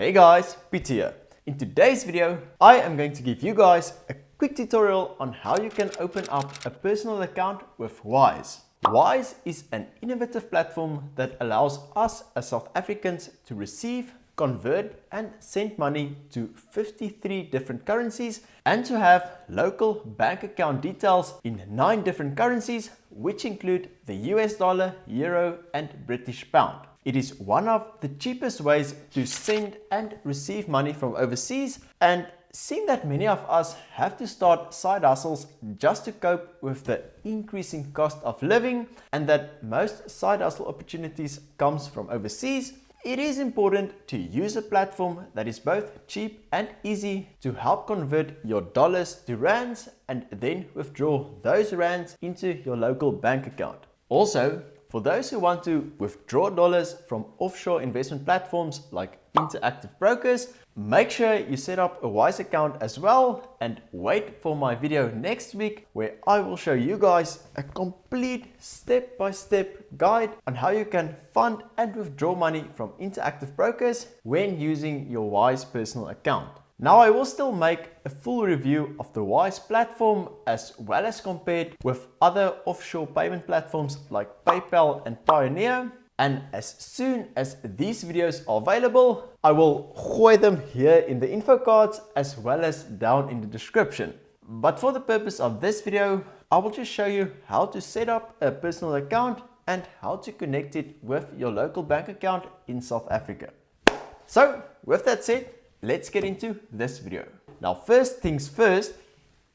Hey guys, Peter here. In today's video, I am going to give you guys a quick tutorial on how you can open up a personal account with Wise. Wise is an innovative platform that allows us as South Africans to receive, convert and send money to 53 different currencies and to have local bank account details in 9 different currencies, which include the US dollar, euro and British pound. It is one of the cheapest ways to send and receive money from overseas, and seeing that many of us have to start side hustles just to cope with the increasing cost of living and that most side hustle opportunities comes from overseas, it is important to use a platform that is both cheap and easy to help convert your dollars to rands and then withdraw those rands into your local bank account. Also, for those who want to withdraw dollars from offshore investment platforms like interactive brokers, make sure you set up a Wise account as well and wait for my video next week where I will show you guys a complete step-by-step guide on how you can fund and withdraw money from interactive brokers when using your Wise personal account. Now I will still make a full review of the Wise platform as well as compared with other offshore payment platforms like PayPal and Pioneer. And as soon as these videos are available, I will gooi them here in the info cards as well as down in the description. But for the purpose of this video, I will just show you how to set up a personal account and how to connect it with your local bank account in South Africa. So with that said, let's get into this video. Now first things first,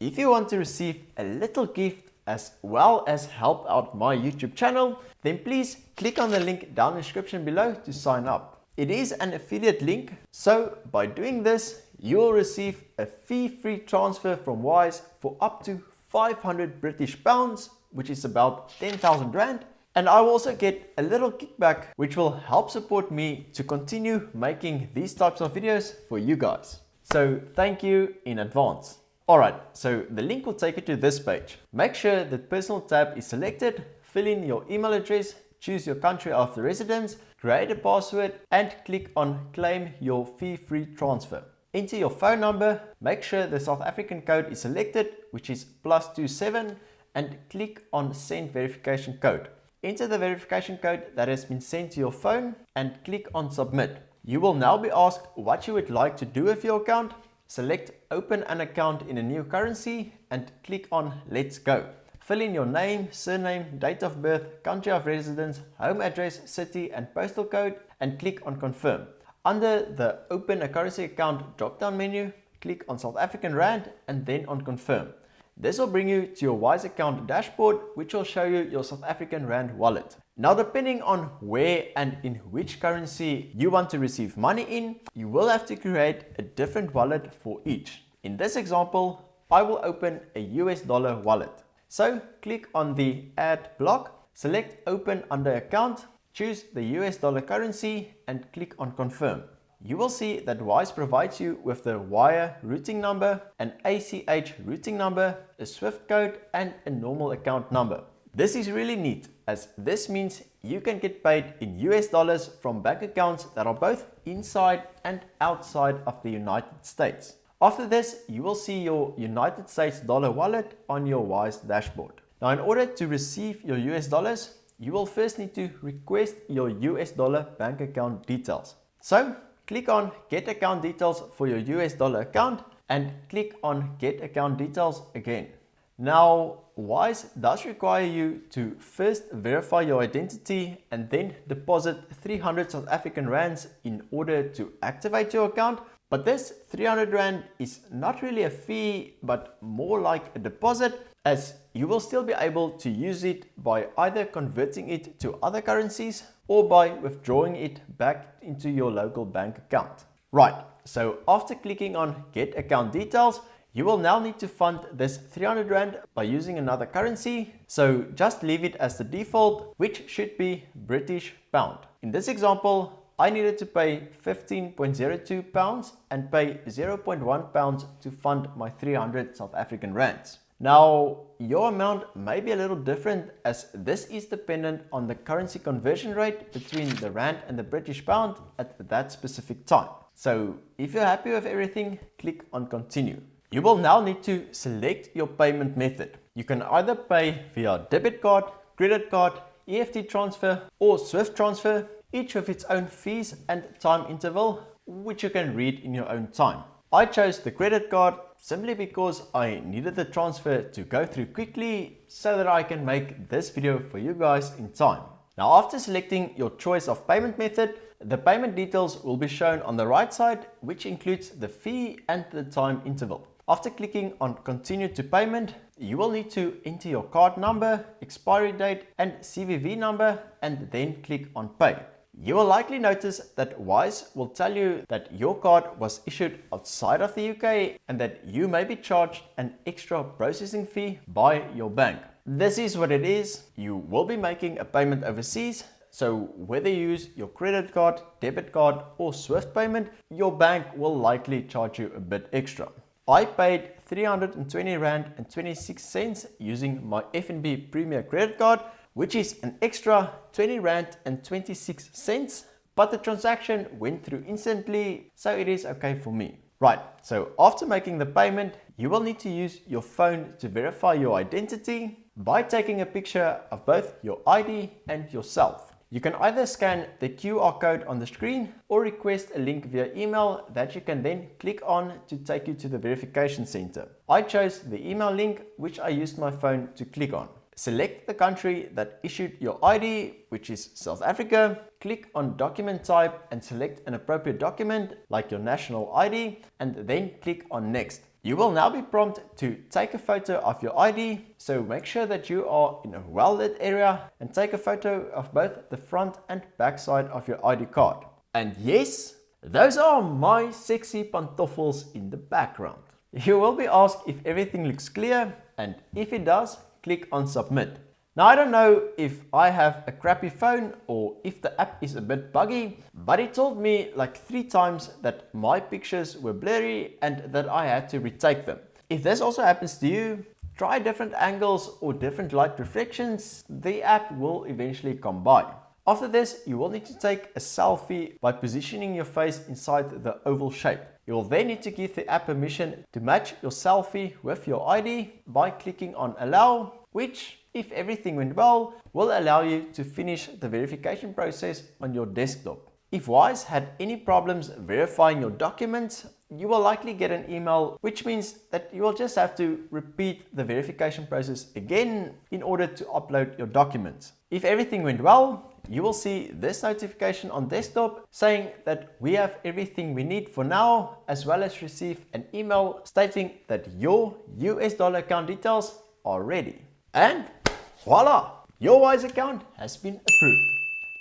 if you want to receive a little gift as well as help out my YouTube channel, then please click on the link down in the description below to sign up. It is an affiliate link, so by doing this, you will receive a fee-free transfer from Wise for up to 500 British pounds, which is about 10,000 Rand. And I will also get a little kickback, which will help support me to continue making these types of videos for you guys. So thank you in advance. Alright, so the link will take you to this page. Make sure that personal tab is selected, fill in your email address, choose your country of residence, create a password and click on claim your fee-free transfer. Enter your phone number, make sure the South African code is selected, which is +27, and click on send verification code. Enter the verification code that has been sent to your phone and click on submit. You will now be asked what you would like to do with your account. Select open an account in a new currency and click on let's go. Fill in your name, surname, date of birth, country of residence, home address, city and postal code and click on confirm. Under the open a currency account drop down menu, click on South African Rand and then on confirm. This will bring you to your Wise account dashboard, which will show you your South African Rand wallet. Now, depending on where and in which currency you want to receive money in, you will have to create a different wallet for each. In this example, I will open a US dollar wallet. So click on the add block, select open under account, choose the US dollar currency and click on confirm. You will see that Wise provides you with the wire routing number, an ACH routing number, a SWIFT code and a normal account number. This is really neat as this means you can get paid in US dollars from bank accounts that are both inside and outside of the United States. After this, you will see your United States dollar wallet on your Wise dashboard. Now, in order to receive your US dollars, you will first need to request your US dollar bank account details. So, click on Get Account Details for your US dollar account and click on Get Account Details again. Now, Wise does require you to first verify your identity and then deposit 300 South African Rands in order to activate your account. But this 300 Rand is not really a fee, but more like a deposit, as you will still be able to use it by either converting it to other currencies or by withdrawing it back into your local bank account. Right, so after clicking on Get Account Details, you will now need to fund this 300 Rand by using another currency. So just leave it as the default, which should be British pound. In this example, I needed to pay 15.02 pounds and pay 0.1 pounds to fund my 300 South African Rands. Now, your amount may be a little different as this is dependent on the currency conversion rate between the Rand and the British pound at that specific time. So if you're happy with everything, click on continue. You will now need to select your payment method. You can either pay via debit card, credit card, EFT transfer or Swift transfer, each with its own fees and time interval, which you can read in your own time. I chose the credit card simply because I needed the transfer to go through quickly so that I can make this video for you guys in time. Now after selecting your choice of payment method, the payment details will be shown on the right side, which includes the fee and the time interval. After clicking on continue to payment, you will need to enter your card number, expiry date and CVV number and then click on pay. You will likely notice that Wise will tell you that your card was issued outside of the UK and that you may be charged an extra processing fee by your bank. This is what it is. You will be making a payment overseas, so whether you use your credit card, debit card or Swift payment, your bank will likely charge you a bit extra. I paid 320 Rand and 26 cents using my F&B Premier credit card, which is an extra 20 Rand and 26 cents, but the transaction went through instantly, so it is okay for me. Right, so after making the payment, you will need to use your phone to verify your identity by taking a picture of both your ID and yourself. You can either scan the QR code on the screen or request a link via email that you can then click on to take you to the verification center. I chose the email link, which I used my phone to click on. Select the country that issued your ID, which is South Africa. Click on document type and select an appropriate document like your national ID and then click on next. You will now be prompted to take a photo of your ID, so make sure that you are in a well-lit area and take a photo of both the front and back side of your ID card. And yes, those are my sexy pantoffels in the background. You will be asked if everything looks clear, and if it does, click on submit. Now I don't know if I have a crappy phone or if the app is a bit buggy, but it told me like 3 times that my pictures were blurry and that I had to retake them. If this also happens to you, try different angles or different light reflections, the app will eventually come by. After this, you will need to take a selfie by positioning your face inside the oval shape. You will then need to give the app permission to match your selfie with your ID by clicking on allow, which, if everything went well, will allow you to finish the verification process on your desktop. If Wise had any problems verifying your documents, you will likely get an email, which means that you will just have to repeat the verification process again in order to upload your documents. If everything went well, you will see this notification on desktop saying that we have everything we need for now, as well as receive an email stating that your US dollar account details are ready. And voila, your Wise account has been approved.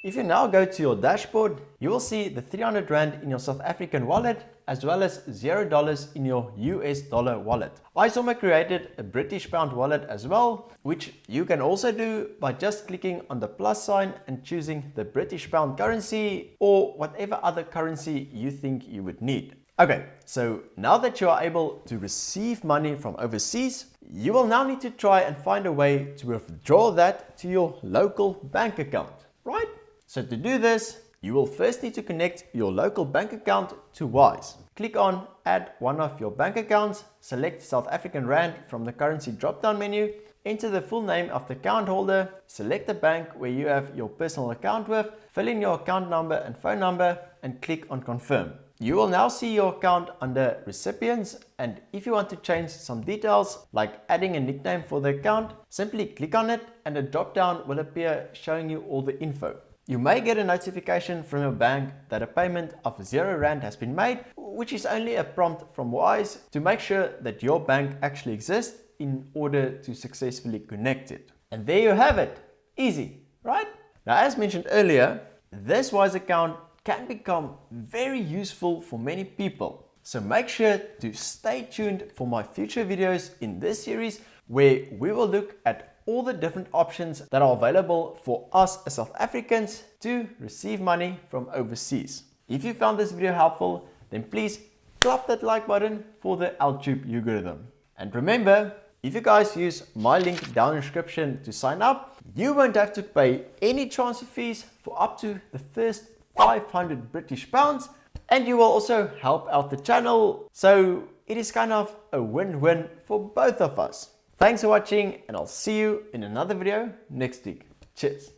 If you now go to your dashboard, you will see the 300 Rand in your South African wallet, as well as $0 in your US dollar wallet. I also created a British pound wallet as well, which you can also do by just clicking on the plus sign and choosing the British pound currency or whatever other currency you think you would need. Okay, so now that you are able to receive money from overseas, you will now need to try and find a way to withdraw that to your local bank account, right? So to do this, you will first need to connect your local bank account to Wise. Click on add one of your bank accounts, select South African Rand from the currency drop-down menu, enter the full name of the account holder, select the bank where you have your personal account with, fill in your account number and phone number, and click on confirm. You will now see your account under recipients, and if you want to change some details like adding a nickname for the account, simply click on it and a drop-down will appear showing you all the info. You may get a notification from your bank that a payment of 0 Rand has been made, which is only a prompt from Wise to make sure that your bank actually exists in order to successfully connect it. And there you have it. Easy, right? Now, as mentioned earlier, this Wise account can become very useful for many people. So make sure to stay tuned for my future videos in this series where we will look at all the different options that are available for us as South Africans to receive money from overseas. If you found this video helpful, then please clap that like button for the YouTube algorithm. And remember, if you guys use my link down in the description to sign up, you won't have to pay any transfer fees for up to the first 500 British pounds, and you will also help out the channel. So it is kind of a win-win for both of us. Thanks for watching, and I'll see you in another video next week. Cheers.